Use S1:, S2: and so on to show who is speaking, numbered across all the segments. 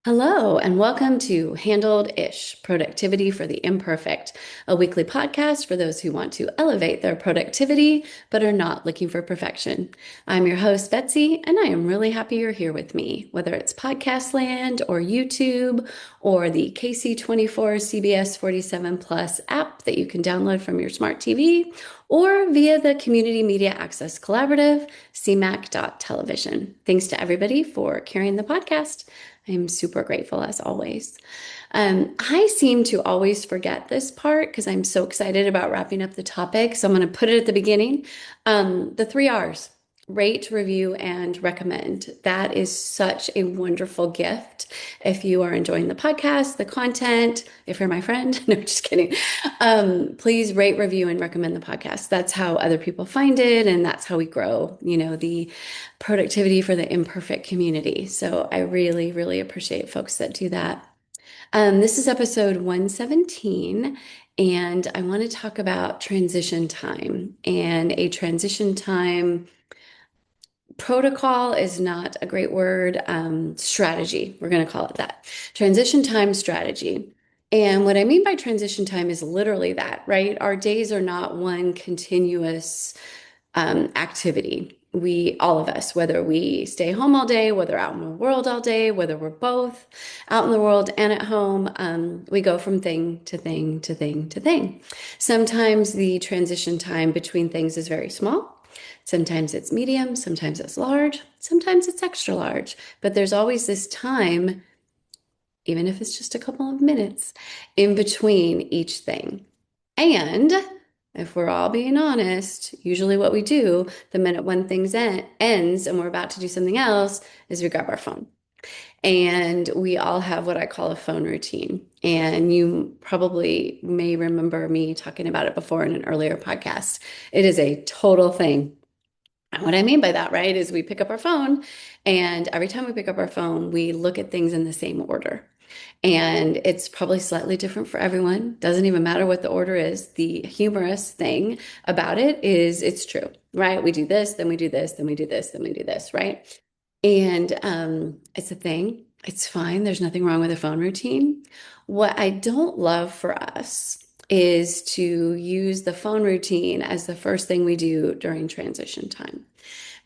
S1: Hello, and welcome to Handled Ish Productivity for the Imperfect, a weekly podcast for those who want to elevate their productivity but are not looking for perfection. I'm your host, Betsy, and I am really happy you're here with me, whether it's podcast land or YouTube or the KC24 CBS 47 Plus app that you can download from your smart TV or via the Community Media Access Collaborative, CMAC.television. Thanks to everybody for carrying the podcast. I'm super grateful as always. I seem to always forget this part because I'm so excited about wrapping up the topic. So I'm going to put it at the beginning. The three R's: rate, review, and recommend. That is such a wonderful gift. If you are enjoying the podcast, the content, if you're my friend, no, just kidding. Please rate, review, and recommend the podcast. That's how other people find it, and that's how we grow, the productivity for the imperfect community. So I really, really appreciate folks that do that. This is episode 117, and I want to talk about transition time. And a transition time protocol is not a great word. Strategy, we're going to call it that. Transition time strategy. And what I mean by transition time is literally that, right? Our days are not one continuous activity. All of us, whether we stay home all day, whether out in the world all day, whether we're both out in the world and at home, we go from thing to thing to thing to thing. Sometimes the transition time between things is very small. Sometimes it's medium, sometimes it's large, sometimes it's extra large. But there's always this time, even if it's just a couple of minutes, in between each thing. And if we're all being honest, usually what we do the minute one thing ends and we're about to do something else is we grab our phone. And we all have what I call a phone routine. And you probably may remember me talking about it before in an earlier podcast. It is a total thing. And what I mean by that, right, is we pick up our phone, and every time we pick up our phone, we look at things in the same order. And it's probably slightly different for everyone. Doesn't even matter what the order is. The humorous thing about it is it's true, right? We do this, then we do this, then we do this, then we do this, right? And it's a thing. It's fine. There's nothing wrong with a phone routine. What I don't love for us is to use the phone routine as the first thing we do during transition time.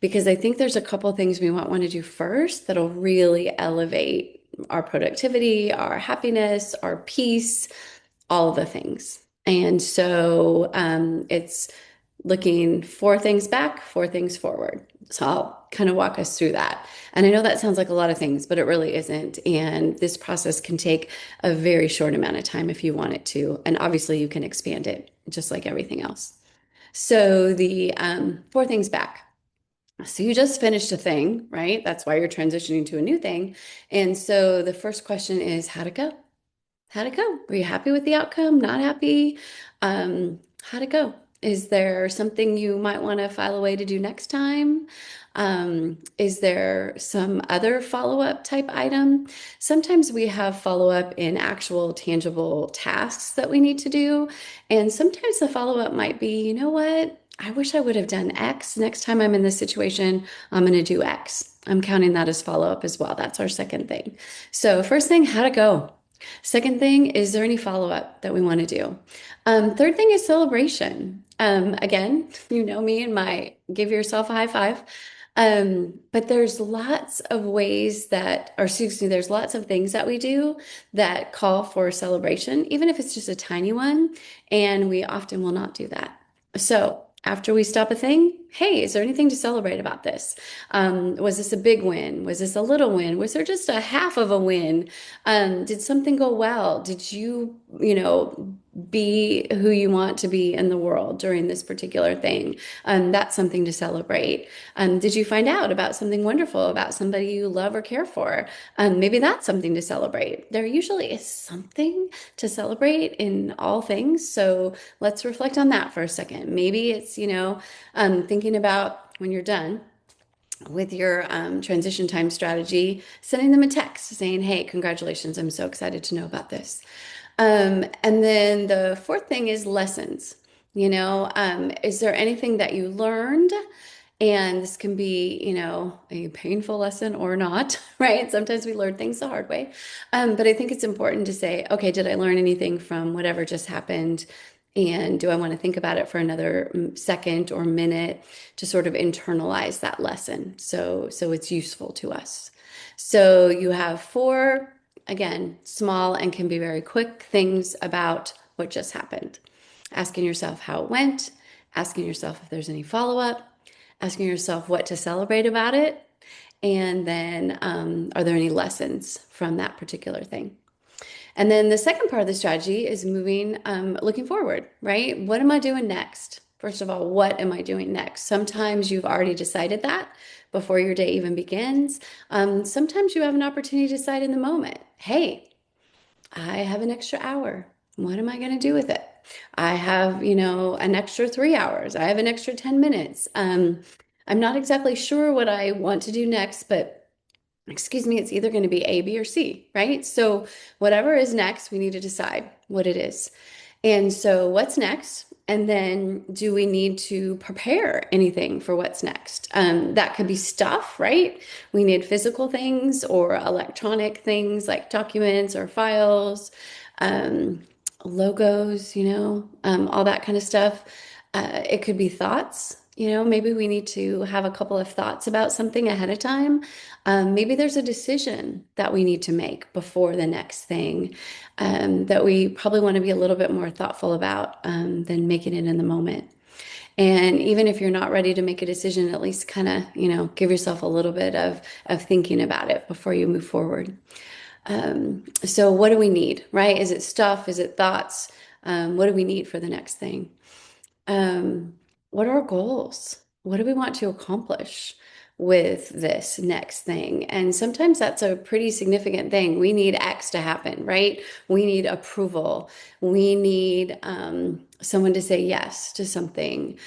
S1: Because I think there's a couple of things we might want to do first that'll really elevate our productivity, our happiness, our peace, all of the things. And so it's looking four things back, four things forward. So I'll kind of walk us through that. And I know that sounds like a lot of things, but it really isn't. And this process can take a very short amount of time if you want it to. And obviously, you can expand it just like everything else. So the four things back. So you just finished a thing, right? That's why you're transitioning to a new thing. And so the first question is, how'd it go? How'd it go? Were you happy with the outcome? Not happy? How'd it go? Is there something you might want to file away to do next time? Is there some other follow-up type item? Sometimes we have follow-up in actual tangible tasks that we need to do. And sometimes the follow-up might be, you know what? I wish I would have done X. Next time I'm in this situation, I'm going to do X. I'm counting that as follow-up as well. That's our second thing. So first thing, how'd it go? Second thing, is there any follow-up that we want to do? Third thing is celebration. Again, you know me and my give yourself a high five. But there's lots of ways that, or excuse me, there's lots of things that we do that call for celebration, even if it's just a tiny one, and we often will not do that. So after we stop a thing, hey, is there anything to celebrate about this? Was this a big win? Was this a little win? Was there just a half of a win? Did something go well? Did you, be who you want to be in the world during this particular thing? That's something to celebrate. Did you find out about something wonderful about somebody you love or care for? Maybe that's something to celebrate. There usually is something to celebrate in all things. So let's reflect on that for a second. Maybe it's, thinking about when you're done with your transition time strategy, sending them a text saying, hey, congratulations, I'm so excited to know about this. And then the fourth thing is lessons. Is there anything that you learned And this can be, a painful lesson or not, right? Sometimes we learn things the hard way. But I think it's important to say, okay, did I learn anything from whatever just happened? And do I want to think about it for another second or minute to sort of internalize that lesson so it's useful to us? So you have four, again, small and can be very quick things about what just happened. Asking yourself how it went, asking yourself if there's any follow-up, asking yourself what to celebrate about it, and then are there any lessons from that particular thing? And then the second part of the strategy is moving, looking forward, right? What am I doing next? First of all, what am I doing next? Sometimes you've already decided that before your day even begins. Sometimes you have an opportunity to decide in the moment. Hey, I have an extra hour. What am I going to do with it? I have, an extra 3 hours. I have an extra 10 minutes. I'm not exactly sure what I want to do next, but excuse me, it's either going to be A, B, or C, right? So whatever is next, we need to decide what it is. And so what's next? And then do we need to prepare anything for what's next? That could be stuff, right? We need physical things or electronic things like documents or files, um, logos, all that kind of stuff. It could be thoughts. Maybe we need to have a couple of thoughts about something ahead of time. Maybe there's a decision that we need to make before the next thing that we probably want to be a little bit more thoughtful about than making it in the moment. And even if you're not ready to make a decision, at least kind of, give yourself a little bit of thinking about it before you move forward. So what do we need, right? Is it stuff? Is it thoughts? What do we need for the next thing? Um, what are our goals? What do we want to accomplish with this next thing? And sometimes that's a pretty significant thing. We need X to happen, right? We need approval. We need someone to say yes to something.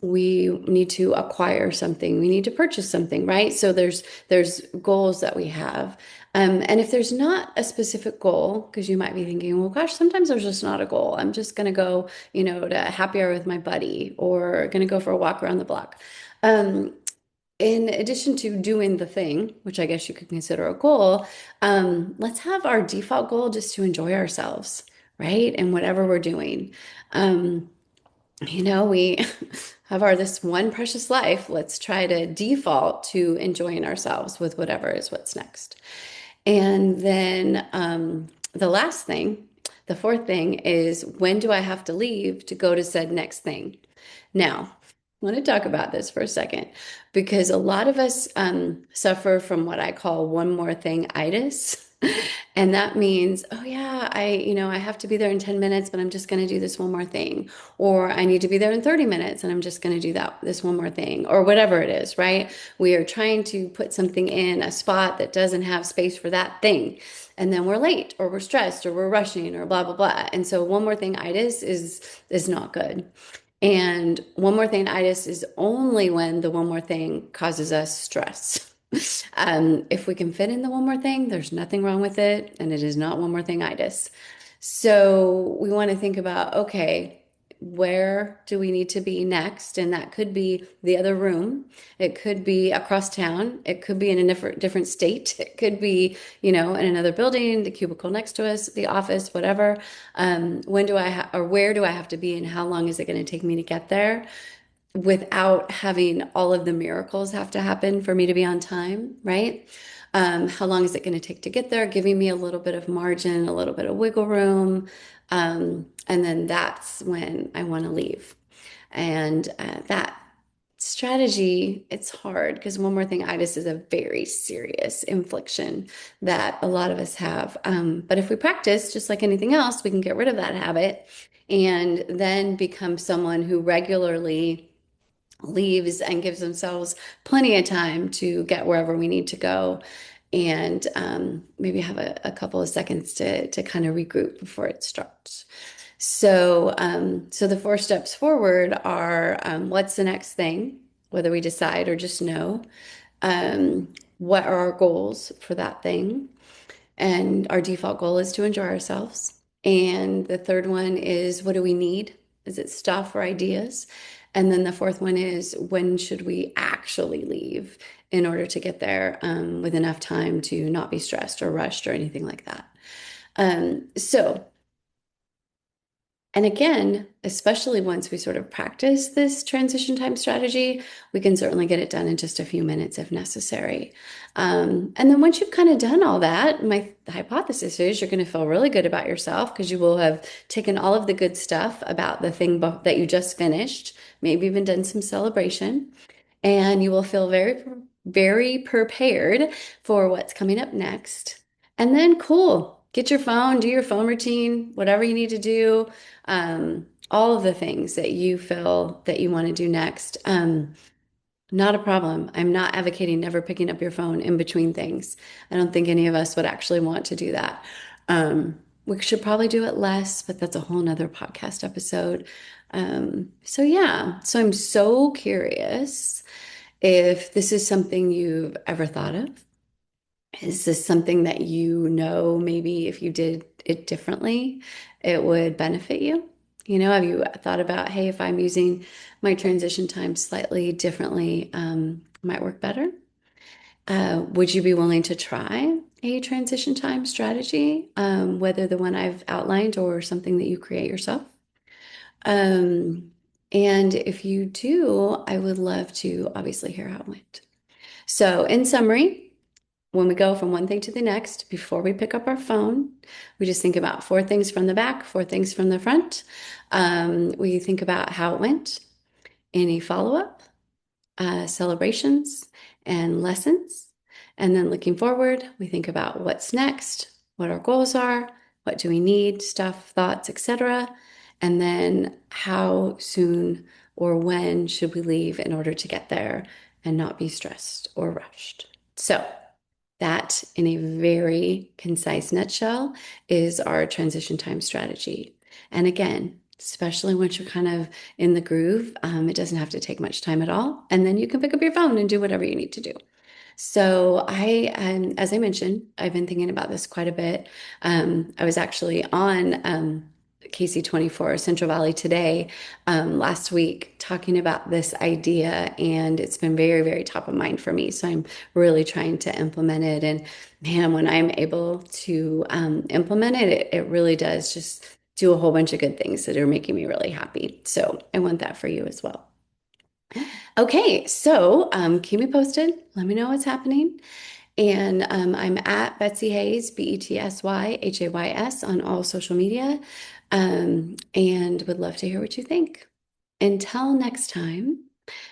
S1: We need to acquire something. We need to purchase something, right? So there's goals that we have. And if there's not a specific goal, because you might be thinking, well, gosh, sometimes there's just not a goal. I'm just going to go, to happy hour with my buddy or going to go for a walk around the block. Um, in addition to doing the thing, which I guess you could consider a goal, let's have our default goal just to enjoy ourselves, right? And whatever we're doing. Um, we have our this one precious life. Let's try to default to enjoying ourselves with whatever is what's next. And then the last thing, the fourth thing is when do I have to leave to go to said next thing? Now, I want to talk about this for a second because a lot of us suffer from what I call one more thing itis. And that means, oh yeah, I have to be there in 10 minutes, but I'm just going to do this one more thing. Or I need to be there in 30 minutes and I'm just going to do this one more thing or whatever it is, right? We are trying to put something in a spot that doesn't have space for that thing. And then we're late or we're stressed or we're rushing or blah, blah, blah. And so one more thing itis is not good. And one more thing itis is only when the one more thing causes us stress. If we can fit in the one more thing, there's nothing wrong with it, and it is not one more thing itis. So we want to think about, okay, where do we need to be next? And that could be the other room. It could be across town. It could be in a different state. It could be, in another building, the cubicle next to us, the office, whatever. When do or where do I have to be and how long is it going to take me to get there? Without having all of the miracles have to happen for me to be on time, right? How long is it going to take to get there? Giving me a little bit of margin, a little bit of wiggle room. And then that's when I want to leave. And that strategy, it's hard because one more thing, itis is a very serious infliction that a lot of us have. But if we practice, just like anything else, we can get rid of that habit and then become someone who regularly leaves and gives themselves plenty of time to get wherever we need to go and maybe have a couple of seconds to kind of regroup before it starts. So the four steps forward are what's the next thing, whether we decide or just know. What are our goals for that thing? And our default goal is to enjoy ourselves. And the third one is what do we need? Is it stuff or ideas? And then the fourth one is when should we actually leave in order to get there with enough time to not be stressed or rushed or anything like that. So, and again, especially once we sort of practice this transition time strategy, we can certainly get it done in just a few minutes if necessary. And then once you've kind of done all that, my hypothesis is you're going to feel really good about yourself because you will have taken all of the good stuff about the thing that you just finished, maybe even done some celebration, and you will feel very prepared for what's coming up next. And then, cool, get your phone, do your phone routine, whatever you need to do, all of the things that you feel that you want to do next. Not a problem. I'm not advocating never picking up your phone in between things. I don't think any of us would actually want to do that. We should probably do it less, but that's a whole nother podcast episode. So yeah, so I'm so curious if this is something you've ever thought of. Is this something that you know maybe if you did it differently, it would benefit you? Have you thought about, hey, if I'm using my transition time slightly differently, might work better? Would you be willing to try a transition time strategy, whether the one I've outlined or something that you create yourself? Um, and if you do, I would love to obviously hear how it went. So, in summary, when we go from one thing to the next, before we pick up our phone, we just think about four things from the back, four things from the front. We think about how it went, any follow-up, celebrations, and lessons. And then looking forward, we think about what's next, what our goals are, what do we need, stuff, thoughts, etc. And then how soon or when should we leave in order to get there and not be stressed or rushed. So, that, in a very concise nutshell, is our transition time strategy. And again, especially once you're kind of in the groove, it doesn't have to take much time at all. And then you can pick up your phone and do whatever you need to do. So as I mentioned, I've been thinking about this quite a bit. I was actually on KC24 Central Valley today last week talking about this idea, and it's been very top of mind for me. So I'm really trying to implement it. And man, when I'm able to implement it, it really does just do a whole bunch of good things that are making me really happy. So I want that for you as well. Okay, so keep me posted. Let me know what's happening. And I'm at Betsy Hayes, BetsyHays, on all social media, and would love to hear what you think. Until next time,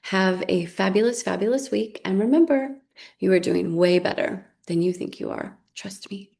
S1: have a fabulous week. And remember, you are doing way better than you think you are. Trust me.